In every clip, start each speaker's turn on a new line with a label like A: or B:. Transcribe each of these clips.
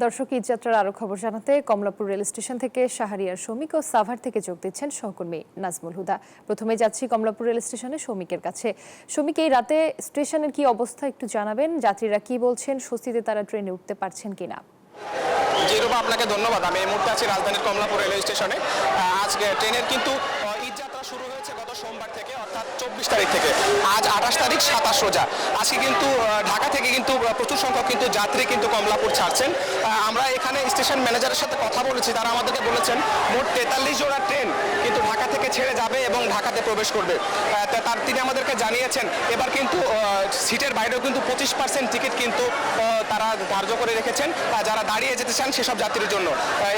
A: দর্শক, ঈদযাত্রার আরো খবর জানাতে কমলাপুর রেল স্টেশন থেকে শাহরিয়ার শৌমিক ও সাভার থেকে যোগ দিচ্ছেন সহকর্মী নাজমুল হুদা। প্রথমে যাচ্ছি কমলাপুর রেল স্টেশনে শৌমিকের কাছে। শৌমিক, এই রাতে স্টেশনের কি অবস্থা একটু জানাবেন? যাত্রীরা কি বলছেন, স্বস্তিতে তারা ট্রেনে উঠতে পারছেন কিনা?
B: জিরুবা, আপনাকে ধন্যবাদ। আমি এই মুহূর্তে আছি রাজধানীর কমলাপুর রেলওয়ে স্টেশনে। আজকে ট্রেনের কিন্তু ঈদযাত্রা শুরু হয়েছে গত সোমবার থেকে, অর্থাৎ 24 তারিখ থেকে। আজ 28 তারিখ, 27 রোজা। আজকে কিন্তু ঢাকা থেকে কিন্তু প্রচুর সংখ্যক কিন্তু যাত্রী কিন্তু কমলাপুর ছাড়ছেন। আমরা এখানে স্টেশন ম্যানেজারের সাথে কথা বলেছি, তারা আমাদেরকে বলেছেন মোট 43 জোড়া ট্রেন কিন্তু ঢাকা থেকে ছেড়ে যাবে এবং ঢাকাতে প্রবেশ করবে। তিনি আমাদেরকে জানিয়েছেন এবার কিন্তু সিটের বাইরেও কিন্তু 25% টিকিট কিন্তু তারা ধার্য করে রেখেছেন যারা দাঁড়িয়ে যেতে চান সেসব যাত্রীর জন্য।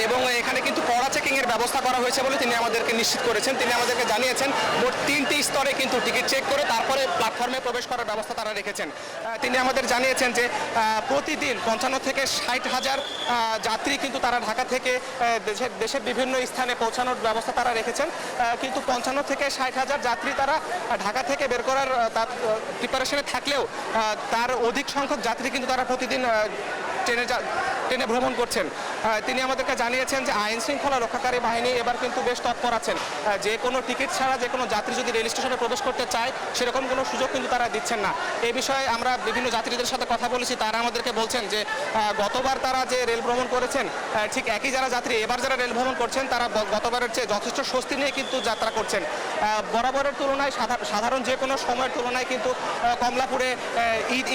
B: এবং এখানে কিন্তু কড়া চেকিং এর ব্যবস্থা করা হয়েছে বলে তিনি আমাদেরকে নিশ্চিত করেছেন। তিনি আমাদেরকে জানিয়েছেন মোট 3টি স্তরে কিন্তু টিকিট চেক করে তারপরে প্ল্যাটফর্মে প্রবেশ করার ব্যবস্থা তারা রেখেছেন। তিনি আমাদের জানিয়েছেন যে প্রতিদিন 55 থেকে 60 হাজার যাত্রী কিন্তু তারা ঢাকা থেকে দেশের বিভিন্ন স্থানে পৌঁছানোর ব্যবস্থা তারা রেখেছেন। কিন্তু 55 থেকে 60 হাজার যাত্রী তারা ঢাকা থেকে বের করার তার প্রিপারেশনে থাকলেও তার অধিক সংখ্যক যাত্রী কিন্তু তারা প্রতিদিন ট্রেনে ভ্রমণ করছেন। তিনি আমাদেরকে জানিয়েছেন যে আইন শৃঙ্খলা রক্ষাকারী বাহিনী এবার কিন্তু বেশ তৎপর আছেন। যে কোনো টিকিট ছাড়া যে কোনো যাত্রী যদি রেল স্টেশনে প্রবেশ করতে চায় সেরকম কোনো সুযোগ কিন্তু তারা দিচ্ছেন না। এই বিষয়ে আমরা বিভিন্ন যাত্রীদের সাথে কথা বলেছি, তারা আমাদেরকে বলছেন যে গতবার তারা যে রেল ভ্রমণ করেছেন ঠিক একই যারা যাত্রী এবার যারা রেল ভ্রমণ করছেন তারা গতবারের চেয়ে যথেষ্ট স্বস্তি নিয়ে কিন্তু যাত্রা করছেন। বরাবরের তুলনায় সাধারণ যে কোনো সময়ের তুলনায় কিন্তু কমলাপুরে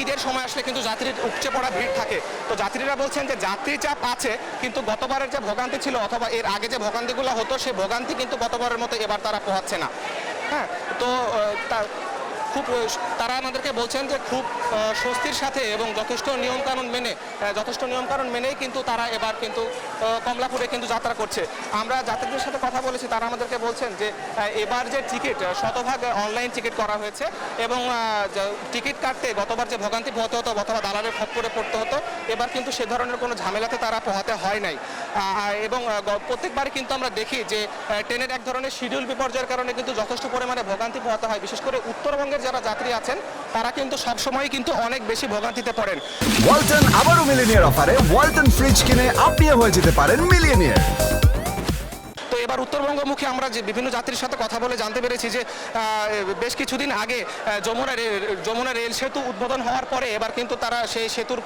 B: ঈদের সময় আসলে কিন্তু যাত্রীর উপচে পড়া ভিড় থাকে। তো যাত্রীরা বলছেন যে যাত্রী চাপ আছে, কিন্তু গতবারের যে ভোগান্তি ছিল অথবা এর আগে যে ভোগান্তিগুলো হতো সেই ভোগান্তি কিন্তু গতবারের মতো এবার তারা পোহাচ্ছে না। হ্যাঁ, তো তারা আমাদেরকে বলছেন যে খুব স্বস্তির সাথে এবং যথেষ্ট নিয়মকানুন মেনেই কিন্তু তারা এবার কিন্তু কমলাপুরে কিন্তু যাত্রা করছে। আমরা যাত্রীদের সাথে কথা বলেছি, তারা আমাদেরকে বলছেন যে এবার যে টিকিট শতভাগ অনলাইন টিকিট করা হয়েছে এবং টিকিট কাটতে গতবার যে ভোগান্তি পোহাতে হতো অথবা দালালের খপ্পরে পড়তে হতো এবার কিন্তু সে ধরনের কোনো ঝামেলাতে তারা পোহাতে হয় নাই। এবং প্রত্যেকবারই কিন্তু আমরা দেখি যে ট্রেনের এক ধরনের শিডিউল বিপর্যয়ের কারণে কিন্তু যথেষ্ট পরিমাণে ভোগান্তি পোহাতে হয়। বিশেষ করে উত্তরবঙ্গের যারা যাত্রী আছেন তারা কিন্তু সবসময় কিন্তু অনেক বেশি ভোগান্তিতে পড়েন।
C: ওয়ালটন আবারও মিলিয়নিয়ার অফারে ওয়ালটন ফ্রিজ কিনে আপনিও হয়ে যেতে পারেন মিলিয়নিয়ার।
B: তো এবার উত্তরবঙ্গমুখী আমরা যে বিভিন্ন যাত্রীর সাথে কথা বলে জানতে পেরেছি যে বেশ কিছুদিন আগে যমুনা রেল সেতু উদ্বোধন হওয়ার পরে এবার কিন্তু তারা সেই সেতুর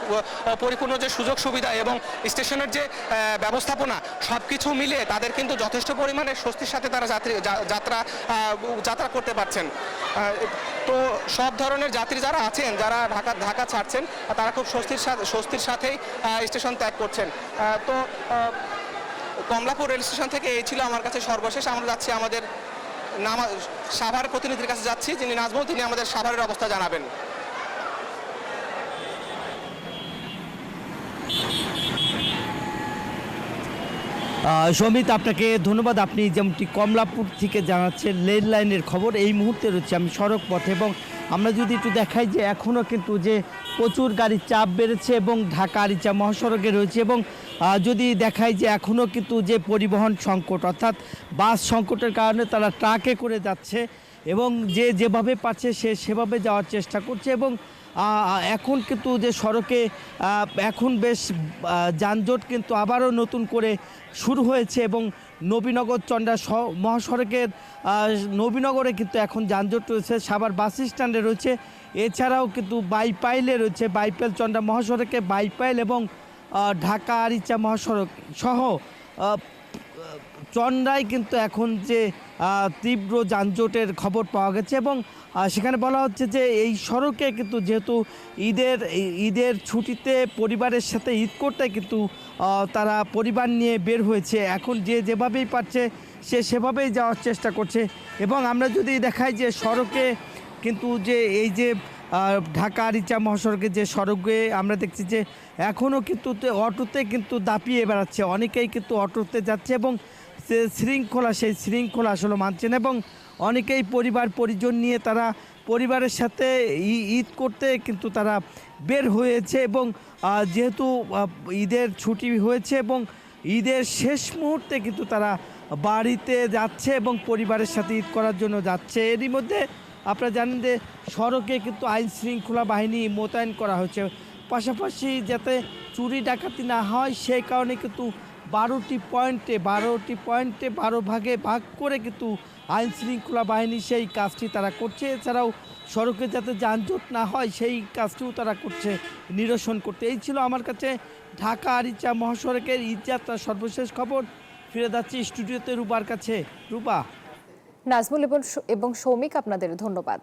B: পরিপূর্ণ যে সুযোগ সুবিধা এবং স্টেশনের যে ব্যবস্থাপনা সব কিছু মিলে তাদের কিন্তু যথেষ্ট পরিমাণে স্বস্তির সাথে তারা যাত্রা করতে পারছেন। তো সব ধরনের যাত্রী যারা আছেন, যারা ঢাকা ছাড়ছেন তারা খুব স্বস্তির সাথেই স্টেশন ত্যাগ করছেন। তো কমলাপুর রেল স্টেশন থেকে এই ছিল আমার কাছে সর্বশেষ। আমরা যাচ্ছি আমাদের সাভার প্রতিনিধির কাছে যাচ্ছি, যিনি নাজমুল, তিনি আমাদের সাভারের অবস্থা জানাবেন।
D: সমিত, আপনাকে ধন্যবাদ। আপনি যেমনটি কমলাপুর থেকে জানাচ্ছেন রেল লাইনের খবর, এই মুহূর্তে রয়েছে আমি সড়ক পথে এবং আমরা যদি একটু দেখাই যে এখনও কিন্তু যে প্রচুর গাড়ির চাপ বেড়েছে এবং ঢাকা আরিচা মহাসড়কে রয়েছে এবং যদি দেখাই যে এখনও কিন্তু যে পরিবহন সংকট অর্থাৎ বাস সংকটের কারণে তারা ট্রাকে করে যাচ্ছে এবং যেভাবে পাচ্ছে সেভাবে যাওয়ার চেষ্টা করছে এবং এখন কিন্তু যে সড়কে এখন বেশ যানজট কিন্তু আবারও নতুন করে শুরু হয়েছে এবং নবীনগর চন্ডা মহাসড়কের নবীনগরে কিন্তু এখন যানজট রয়েছে, সাভার বাস স্ট্যান্ডে রয়েছে, এছাড়াও কিন্তু বাইপাইলে রয়েছে, বাইপাইল চন্ডা মহাসড়কে বাইপাইল এবং ঢাকা আরিচা মহাসড়ক সহ চন্ডায় কিন্তু এখন যে তীব্র যানজটের খবর পাওয়া গেছে এবং সেখানে বলা হচ্ছে যে এই সড়কে কিন্তু যেহেতু ঈদের ছুটিতে পরিবারের সাথে ঈদ করতে কিন্তু তারা পরিবার নিয়ে বের হয়েছে, এখন যেভাবেই পারছে সেভাবেই যাওয়ার চেষ্টা করছে এবং আমরা যদি দেখাই যে সড়কে কিন্তু যে এই যে ঢাকা আরিচা মহাসড়কের যে সড়কে আমরা দেখছি যে এখনও কিন্তু অটোতে কিন্তু দাপিয়ে বেড়াচ্ছে, অনেকেই কিন্তু অটোতে যাচ্ছে এবং সেই শৃঙ্খলা আসলে মানছেন এবং অনেকেই পরিজন নিয়ে তারা পরিবারের সাথে ঈদ করতে কিন্তু তারা বের হয়েছে এবং যেহেতু ঈদের ছুটি হয়েছে এবং ঈদের শেষ মুহূর্তে কিন্তু তারা বাড়িতে যাচ্ছে এবং পরিবারের সাথে ঈদ করার জন্য যাচ্ছে। এরই মধ্যে আপনারা জানেন যে সড়কে কিন্তু আইন শৃঙ্খলা বাহিনী মোতায়েন করা হয়েছে, পাশাপাশি যাতে চুরি ডাকাতি না হয় সেই কারণে কিন্তু 12টি পয়েন্টে 12 ভাগে ভাগ করে কিন্তু আইন শৃঙ্খলা বাহিনী সেই কাজটি তারা করছে। এছাড়াও সড়কে যাতে যানজট না হয় সেই কাজটিও তারা করছে, নিরসন করতে। এই ছিল আমার কাছে ঢাকা আরিচা মহাসড়কের ঈদযাত্রার সর্বশেষ খবর। ফিরে যাচ্ছি স্টুডিওতে রূপার কাছে। রূপা।
A: নাজমুল এবং সৌমিক, আপনাদের ধন্যবাদ।